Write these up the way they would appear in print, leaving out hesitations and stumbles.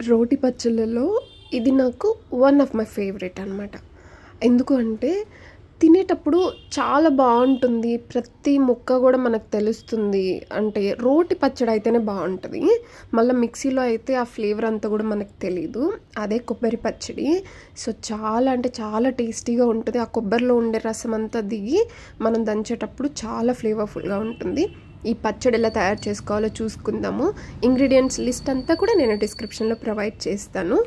రోటి పచ్చళ్ళలో ఇది నాకు వన్ ఆఫ్ మై ఫేవరెట్ అనమాట. ఎందుకు అంటే తినేటప్పుడు చాలా బాగుంటుంది. ప్రతి ముక్క కూడా మనకు తెలుస్తుంది. అంటే రోటి పచ్చడి అయితేనే బాగుంటుంది. మళ్ళీ మిక్సీలో అయితే ఆ ఫ్లేవర్ అంతా కూడా మనకు తెలీదు. అదే కొబ్బరి పచ్చడి. సో చాలా అంటే చాలా టేస్టీగా ఉంటుంది. ఆ కొబ్బరిలో ఉండే రసం అంతా దిగి మనం దంచేటప్పుడు చాలా ఫ్లేవర్ఫుల్గా ఉంటుంది. ఈ పచ్చడి ఎలా తయారు చేసుకోవాలో చూసుకుందాము. ఇంగ్రీడియంట్స్ లిస్ట్ అంతా కూడా నేను డిస్క్రిప్షన్లో ప్రొవైడ్ చేస్తాను.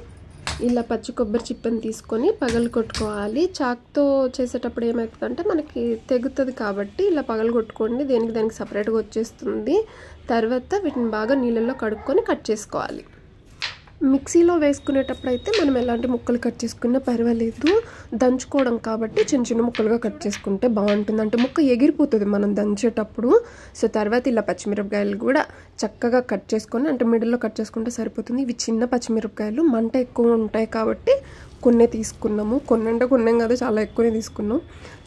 ఇలా పచ్చి కొబ్బరి చిప్పని తీసుకొని పగలు కొట్టుకోవాలి. చాక్తో చేసేటప్పుడు ఏమవుతుందంటే మనకి తెగుతుంది, కాబట్టి ఇలా పగలు కొట్టుకోండి. దానికి సపరేట్గా వచ్చేస్తుంది. తర్వాత వీటిని బాగా నీళ్ళల్లో కడుక్కొని కట్ చేసుకోవాలి. మిక్సీలో వేసుకునేటప్పుడు అయితే మనం ఎలాంటి ముక్కలు కట్ చేసుకున్నా పర్వాలేదు. దంచుకోవడం కాబట్టి చిన్న చిన్న ముక్కలుగా కట్ చేసుకుంటే బాగుంటుంది. అంటే ముక్క ఎగిరిపోతుంది మనం దంచేటప్పుడు. సో తర్వాత ఇలా పచ్చిమిరపకాయలు కూడా చక్కగా కట్ చేసుకొని, అంటే మిడిల్లో కట్ చేసుకుంటే సరిపోతుంది. ఇవి చిన్న పచ్చిమిరపకాయలు, మంట ఎక్కువ ఉంటాయి కాబట్టి కొన్నే తీసుకున్నాము. కొన్ని అంటే కొన్నేం కాదు, చాలా ఎక్కువనే తీసుకున్నాం.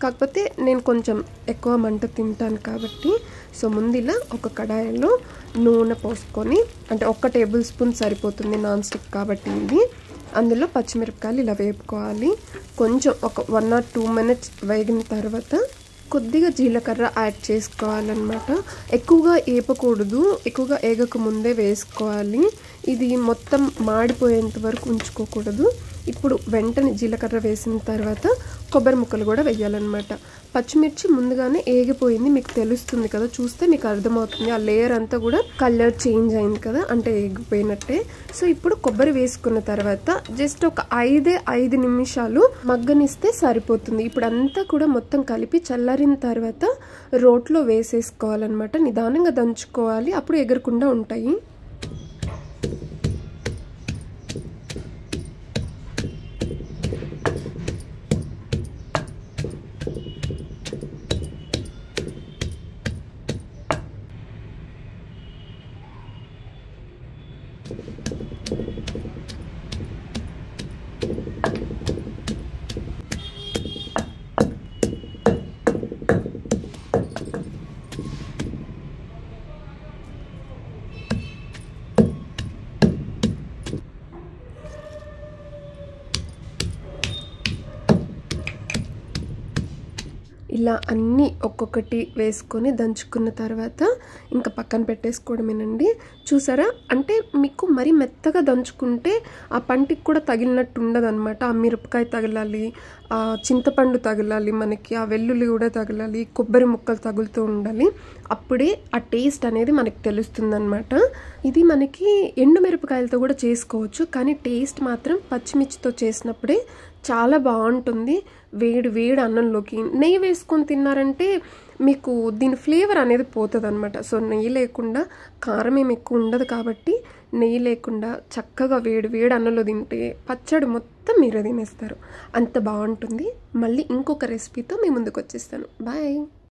కాకపోతే నేను కొంచెం ఎక్కువ మంట తింటాను కాబట్టి సో ముందు ఇలా ఒక కడాయిలో నూనె పోసుకొని, అంటే 1 టేబుల్ స్పూన్ సరిపోతుంది, నాన్ స్టిక్ కాబట్టి ఇది. అందులో పచ్చిమిరపకాయలు ఇలా వేపుకోవాలి. కొంచెం ఒక 1 or 2 minutes వేగిన తర్వాత కొద్దిగా జీలకర్ర యాడ్ చేసుకోవాలన్నమాట. ఎక్కువగా వేపకూడదు, ఎక్కువగా వేగక ముందే వేసుకోవాలి. ఇది మొత్తం మాడిపోయేంత వరకు ఉంచుకోకూడదు. ఇప్పుడు వెంటనే జీలకర్ర వేసిన తర్వాత కొబ్బరి ముక్కలు కూడా వేయాలన్నమాట. పచ్చిమిర్చి ముందుగానే ఏగిపోయింది, మీకు తెలుస్తుంది కదా, చూస్తే మీకు అర్థమవుతుంది. ఆ లేయర్ అంతా కూడా కలర్ చేంజ్ అయింది కదా, అంటే ఏగిపోయినట్టే. సో ఇప్పుడు కొబ్బరి వేసుకున్న తర్వాత జస్ట్ ఒక 5 నిమిషాలు మగ్గనిస్తే సరిపోతుంది. ఇప్పుడు అంతా కూడా మొత్తం కలిపి చల్లారిన తర్వాత రోట్లో వేసేసుకోవాలన్నమాట. నిదానంగా దంచుకోవాలి, అప్పుడు ఎగరకుండా ఉంటాయి. ఇలా అన్నీ ఒక్కొక్కటి వేసుకొని దంచుకున్న తర్వాత ఇంకా పక్కన పెట్టేసుకోవడమేనండి. చూసారా, అంటే మీకు మరీ మెత్తగా దంచుకుంటే ఆ పంటికి కూడా తగిలినట్టు ఉండదు అనమాట. ఆ మిరపకాయ తగలాలి, ఆ చింతపండు తగలాలి, మనకి ఆ వెల్లుల్లి కూడా తగలాలి, కొబ్బరి ముక్కలు తగులుతూ ఉండాలి. అప్పుడే ఆ టేస్ట్ అనేది మనకి తెలుస్తుంది అనమాట. ఇది మనకి ఎండు మిరపకాయలతో కూడా చేసుకోవచ్చు, కానీ టేస్ట్ మాత్రం పచ్చిమిర్చితో చేసినప్పుడే చాలా బాగుంటుంది. వేడి వేడి అన్నంలోకి నెయ్యి వేసుకొని తిన్నారంటే మీకు దీని ఫ్లేవర్ అనేది పోతుంది అనమాట. సో నెయ్యి లేకుండా, కారం ఏమి ఎక్కువ ఉండదు కాబట్టి నెయ్యి లేకుండా చక్కగా వేడి వేడి అన్నంలో తింటే పచ్చడి మొత్తం మీరే తినేస్తారు. అంత బాగుంటుంది. మళ్ళీ ఇంకొక రెసిపీతో మీ ముందుకు వచ్చేస్తాను. బాయ్.